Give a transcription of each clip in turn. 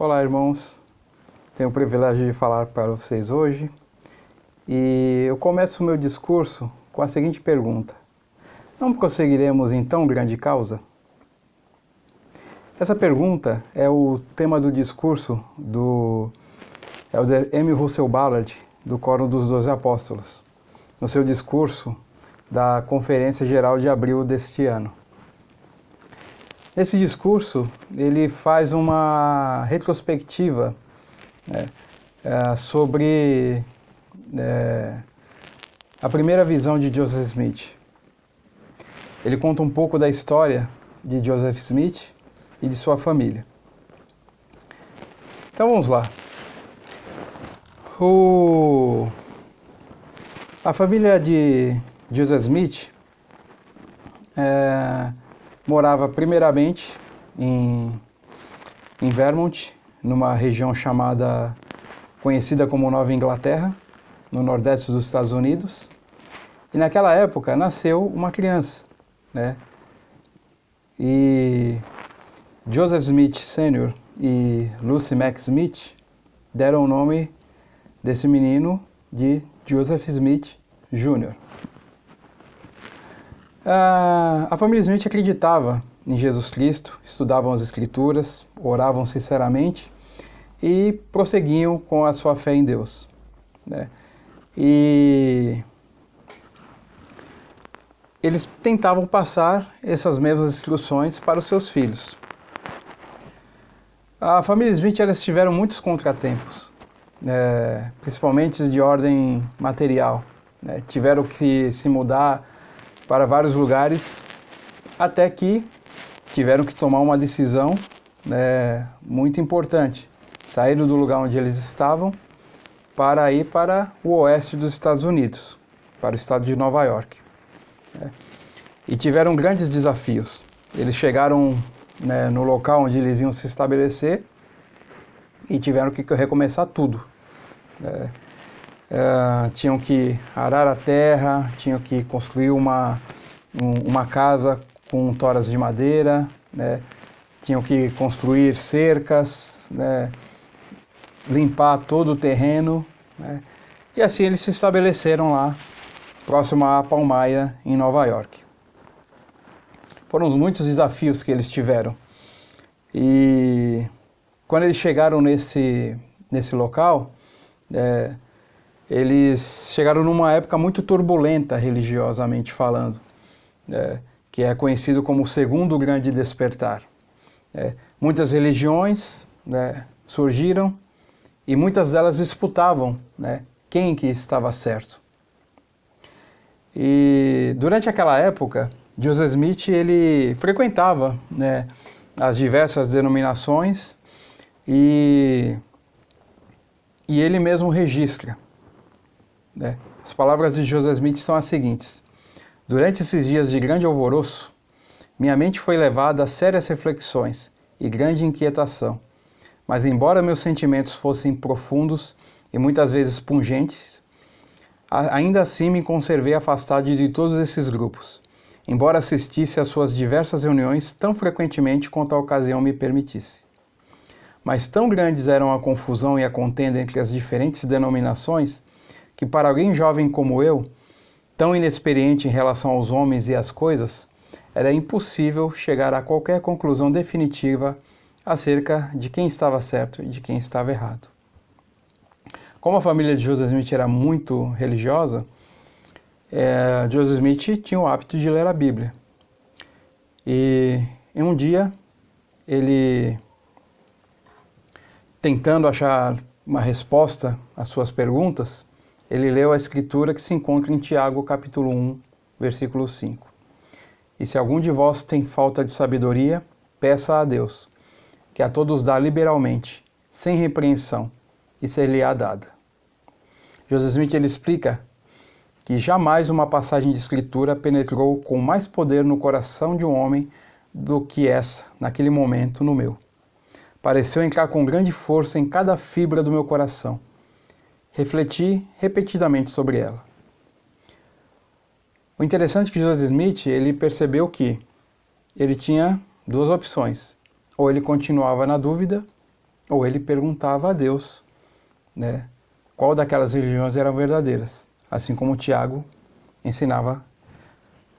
Olá, irmãos. Tenho o privilégio de falar para vocês hoje e eu começo o meu discurso com a seguinte pergunta: não prosseguiremos em tão grande causa? Essa pergunta é o tema do discurso do Elder M. Russell Ballard, do Quórum dos 12 Apóstolos, no seu discurso da Conferência Geral de abril deste ano. Nesse discurso, ele faz uma retrospectiva sobre a primeira visão de Joseph Smith. Ele conta um pouco da história de Joseph Smith e de sua família. Então vamos lá. A família de Joseph Smith morava primeiramente em Vermont, numa região conhecida como Nova Inglaterra, no nordeste dos Estados Unidos. E naquela época nasceu uma criança, né? E Joseph Smith Sr. e Lucy Mack Smith deram o nome desse menino de Joseph Smith Jr. A família Smith acreditava em Jesus Cristo, estudavam as Escrituras, oravam sinceramente e prosseguiam com a sua fé em Deus, né? E eles tentavam passar essas mesmas instruções para os seus filhos. A família Smith, eles tiveram muitos contratempos, principalmente de ordem material, né? Tiveram que se mudar para vários lugares, até que tiveram que tomar uma decisão muito importante. Saíram do lugar onde eles estavam para ir para o oeste dos Estados Unidos, para o estado de Nova York. E tiveram grandes desafios. Eles chegaram no local onde eles iam se estabelecer e tiveram que recomeçar tudo. Tinham que arar a terra, tinham que construir uma casa com toras de madeira, tinham que construir cercas, limpar todo o terreno, e assim eles se estabeleceram lá, próximo a Palmyra, em Nova York. Foram muitos desafios que eles tiveram. E quando eles chegaram nesse local, eles chegaram numa época muito turbulenta, religiosamente falando, que é conhecido como o Segundo Grande Despertar. Muitas religiões surgiram e muitas delas disputavam quem que estava certo. E durante aquela época, Joseph Smith ele frequentava as diversas denominações e ele mesmo registra. As palavras de Joseph Smith são as seguintes: durante esses dias de grande alvoroço, minha mente foi levada a sérias reflexões e grande inquietação, mas embora meus sentimentos fossem profundos e muitas vezes pungentes, ainda assim me conservei afastado de todos esses grupos, embora assistisse às suas diversas reuniões tão frequentemente quanto a ocasião me permitisse. Mas tão grandes eram a confusão e a contenda entre as diferentes denominações, que para alguém jovem como eu, tão inexperiente em relação aos homens e às coisas, era impossível chegar a qualquer conclusão definitiva acerca de quem estava certo e de quem estava errado. Como a família de Joseph Smith era muito religiosa, Joseph Smith tinha o hábito de ler a Bíblia. E em um dia, ele, tentando achar uma resposta às suas perguntas, ele leu a escritura que se encontra em Tiago, capítulo 1, versículo 5. E se algum de vós tem falta de sabedoria, peça a Deus, que a todos dá liberalmente, sem repreensão, e ser-lhe-á dada. Joseph Smith ele explica que jamais uma passagem de escritura penetrou com mais poder no coração de um homem do que essa, naquele momento, no meu. Pareceu entrar com grande força em cada fibra do meu coração. Refleti repetidamente sobre ela. O interessante é que Joseph Smith ele percebeu que ele tinha duas opções. Ou ele continuava na dúvida, ou ele perguntava a Deus, né, qual daquelas religiões eram verdadeiras, assim como Tiago ensinava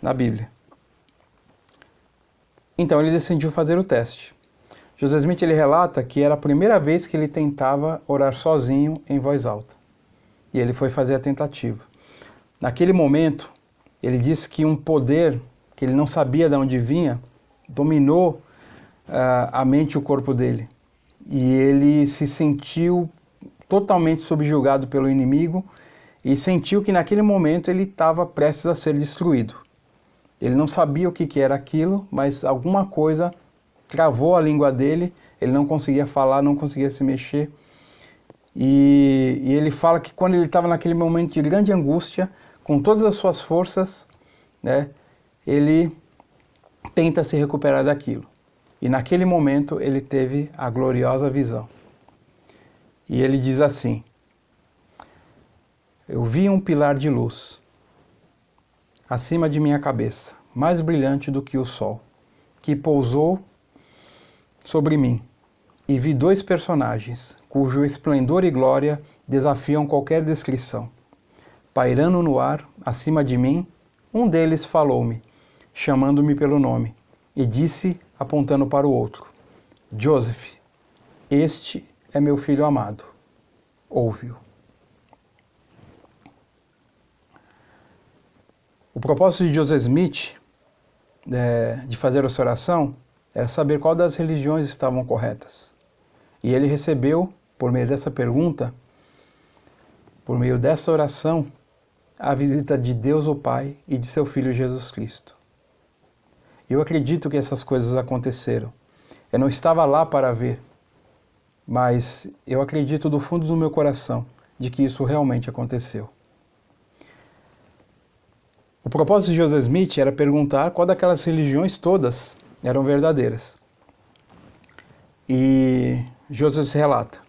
na Bíblia. Então ele decidiu fazer o teste. José Smith ele relata que era a primeira vez que ele tentava orar sozinho em voz alta. E ele foi fazer a tentativa. Naquele momento, ele disse que um poder que ele não sabia de onde vinha dominou a mente e o corpo dele. E ele se sentiu totalmente subjugado pelo inimigo e sentiu que naquele momento ele estava prestes a ser destruído. Ele não sabia o que era aquilo, mas alguma coisa travou a língua dele, ele não conseguia falar, não conseguia se mexer. E ele fala que quando ele estava naquele momento de grande angústia, com todas as suas forças, né, ele tenta se recuperar daquilo. E naquele momento ele teve a gloriosa visão. E ele diz assim: eu vi um pilar de luz acima de minha cabeça, mais brilhante do que o sol, que pousou sobre mim. E vi dois personagens, cujo esplendor e glória desafiam qualquer descrição. Pairando no ar, acima de mim, um deles falou-me, chamando-me pelo nome, e disse, apontando para o outro: Joseph, este é meu filho amado. Ouve-o. O propósito de José Smith de fazer essa oração era saber qual das religiões estavam corretas. E ele recebeu, por meio dessa pergunta, por meio dessa oração, a visita de Deus o Pai e de seu Filho Jesus Cristo. Eu acredito que essas coisas aconteceram. Eu não estava lá para ver, mas eu acredito do fundo do meu coração de que isso realmente aconteceu. O propósito de José Smith era perguntar qual daquelas religiões todas eram verdadeiras. E Joseph relata: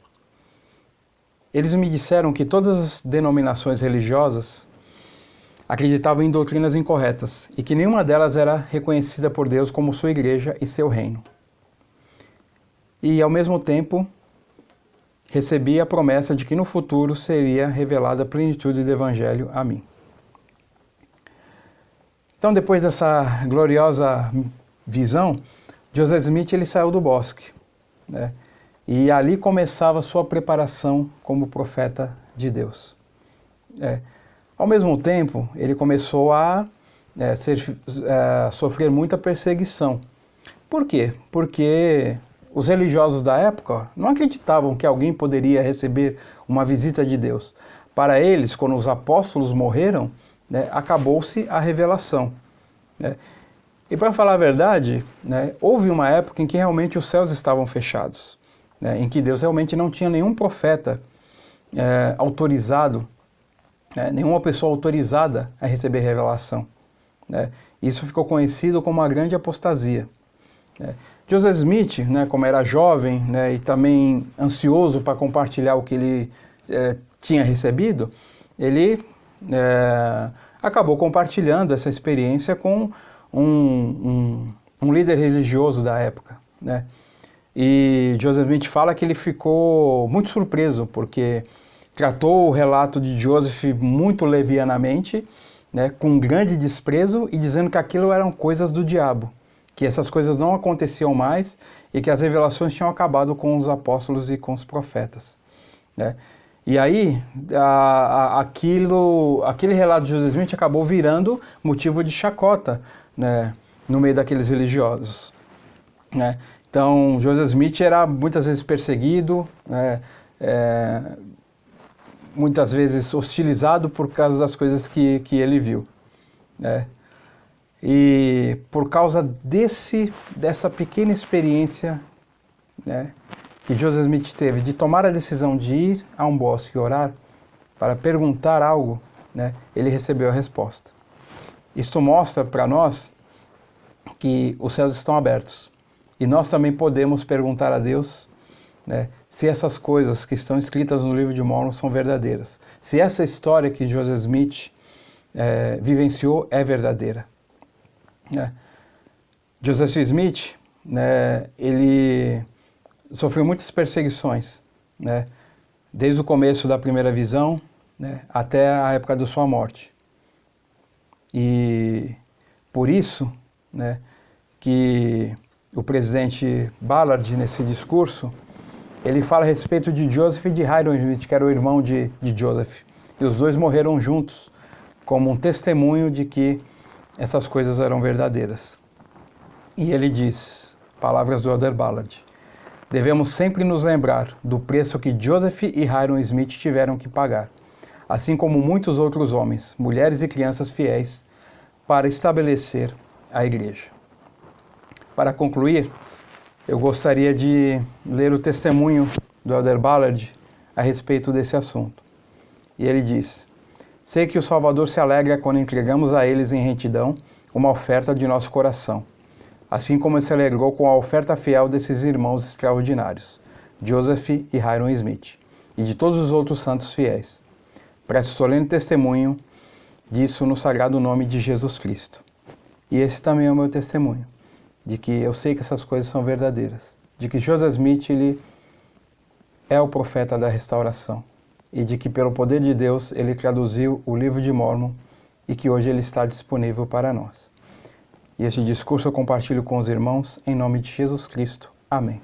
eles me disseram que todas as denominações religiosas acreditavam em doutrinas incorretas e que nenhuma delas era reconhecida por Deus como sua igreja e seu reino. E, ao mesmo tempo, recebi a promessa de que no futuro seria revelada a plenitude do Evangelho a mim. Então, depois dessa gloriosa visão, José Smith ele saiu do bosque, né? E ali começava a sua preparação como profeta de Deus. Ao mesmo tempo, ele começou a sofrer muita perseguição. Por quê? Porque os religiosos da época não acreditavam que alguém poderia receber uma visita de Deus. Para eles, quando os apóstolos morreram, né, acabou-se a revelação. Né? E para falar a verdade, né, houve uma época em que realmente os céus estavam fechados, né, em que Deus realmente não tinha nenhum profeta autorizado, nenhuma pessoa autorizada a receber revelação. Né? Isso ficou conhecido como a grande apostasia. José Smith, né, como era jovem, né, e também ansioso para compartilhar o que ele tinha recebido, ele acabou compartilhando essa experiência com um líder religioso da época. Né? E José Smith fala que ele ficou muito surpreso, porque tratou o relato de Joseph muito levianamente, né, com grande desprezo e dizendo que aquilo eram coisas do diabo, que essas coisas não aconteciam mais e que as revelações tinham acabado com os apóstolos e com os profetas. Né? E aí, aquele relato de José Smith acabou virando motivo de chacota, né, no meio daqueles religiosos. Né? Então, José Smith era muitas vezes perseguido, né, muitas vezes hostilizado por causa das coisas que ele viu. Né? E por causa dessa pequena experiência, né, que José Smith teve de tomar a decisão de ir a um bosque e orar para perguntar algo, né, ele recebeu a resposta. Isto mostra para nós que os céus estão abertos e nós também podemos perguntar a Deus, né, se essas coisas que estão escritas no livro de Mórmon são verdadeiras, se essa história que José Smith vivenciou é verdadeira. Joseph Smith, né, ele sofreu muitas perseguições, né? Desde o começo da primeira visão, né, até a época da sua morte. E por isso, né, que o presidente Ballard, nesse discurso, ele fala a respeito de Joseph e de Hyrum Smith, que era o irmão de Joseph. E os dois morreram juntos, como um testemunho de que essas coisas eram verdadeiras. E ele diz, palavras do Elder Ballard: devemos sempre nos lembrar do preço que Joseph e Hyrum Smith tiveram que pagar, assim como muitos outros homens, mulheres e crianças fiéis, para estabelecer a igreja. Para concluir, eu gostaria de ler o testemunho do Elder Ballard a respeito desse assunto. E ele diz: sei que o Salvador se alegra quando entregamos a eles em retidão uma oferta de nosso coração, assim como ele se alegrou com a oferta fiel desses irmãos extraordinários, Joseph e Hyrum Smith, e de todos os outros santos fiéis. Presto solene testemunho disso no sagrado nome de Jesus Cristo. E esse também é o meu testemunho, de que eu sei que essas coisas são verdadeiras, de que Joseph Smith ele é o profeta da restauração, e de que pelo poder de Deus ele traduziu o livro de Mórmon e que hoje ele está disponível para nós. E este discurso eu compartilho com os irmãos em nome de Jesus Cristo. Amém.